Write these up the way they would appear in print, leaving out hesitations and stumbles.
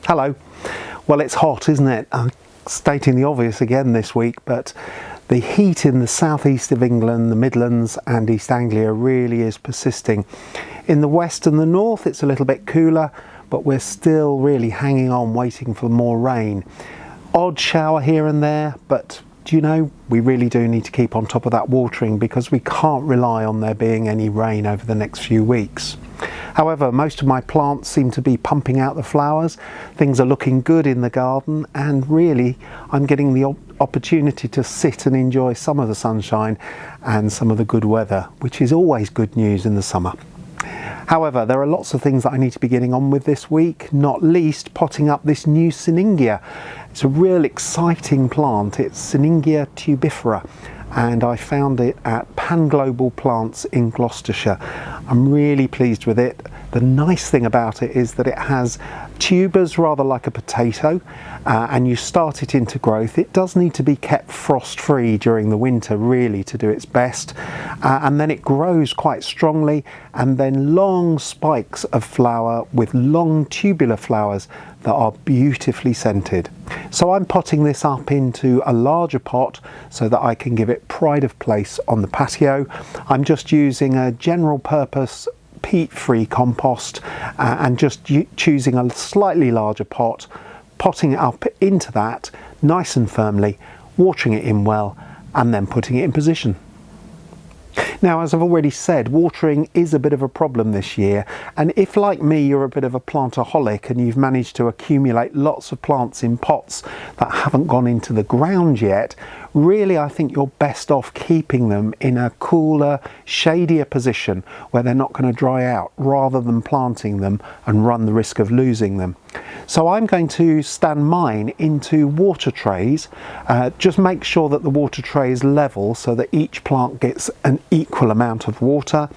Hello. Well, it's hot, isn't it? I'm stating the obvious again this week, but the heat in the southeast of England, the Midlands and East Anglia really is persisting. In the west and the north it's a little bit cooler, but we're still really hanging on, waiting for more rain. Odd shower here and there, but do you know, we really do need to keep on top of that watering because we can't rely on there being any rain over the next few weeks. However, most of my plants seem to be pumping out the flowers. Things are looking good in the garden, and really I'm getting the opportunity to sit and enjoy some of the sunshine and some of the good weather, which is always good news in the summer. However, there are lots of things that I need to be getting on with this week, not least potting up this new Sinningia. It's a real exciting plant. It's Sinningia tubiflora, and I found it at Pan Global Plants in Gloucestershire. I'm really pleased with it. The nice thing about it is that it has tubers rather like a potato, and you start it into growth. It does need to be kept frost free during the winter really to do its best, and then it grows quite strongly, and then long spikes of flower with long tubular flowers that are beautifully scented. So I'm potting this up into a larger pot so that I can give it pride of place on the patio. I'm just using a general purpose peat-free compost and just choosing a slightly larger pot, potting it up into that nice and firmly, watering it in well, and then putting it in position. Now, as I've already said, watering is a bit of a problem this year, and if like me you're a bit of a plantaholic and you've managed to accumulate lots of plants in pots that haven't gone into the ground yet, really I think you're best off keeping them in a cooler, shadier position where they're not going to dry out, rather than planting them and run the risk of losing them. So I'm going to stand mine into water trays. Just make sure that the water tray is level so that each plant gets an equal amount of water.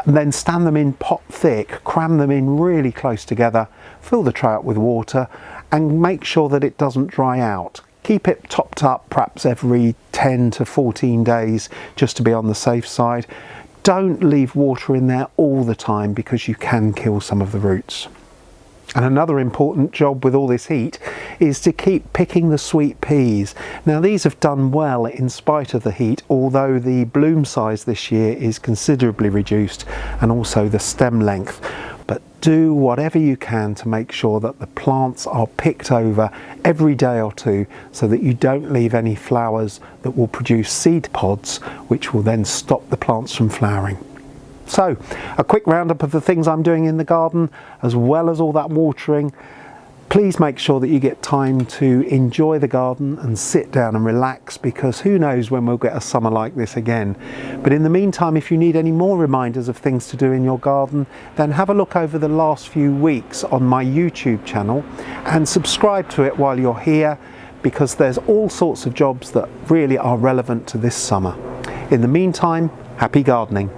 Then stand them in pot thick, cram them in really close together, fill the tray up with water and make sure that it doesn't dry out. Keep it topped up perhaps every 10 to 14 days just to be on the safe side. Don't leave water in there all the time because you can kill some of the roots. And another important job with all this heat is to keep picking the sweet peas. Now these have done well in spite of the heat, although the bloom size this year is considerably reduced and also the stem length. But do whatever you can to make sure that the plants are picked over every day or two so that you don't leave any flowers that will produce seed pods, which will then stop the plants from flowering. So, a quick roundup of the things I'm doing in the garden, as well as all that watering. Please make sure that you get time to enjoy the garden and sit down and relax, because who knows when we'll get a summer like this again. But in the meantime, if you need any more reminders of things to do in your garden, then have a look over the last few weeks on my YouTube channel and subscribe to it while you're here, because there's all sorts of jobs that really are relevant to this summer. In the meantime, happy gardening.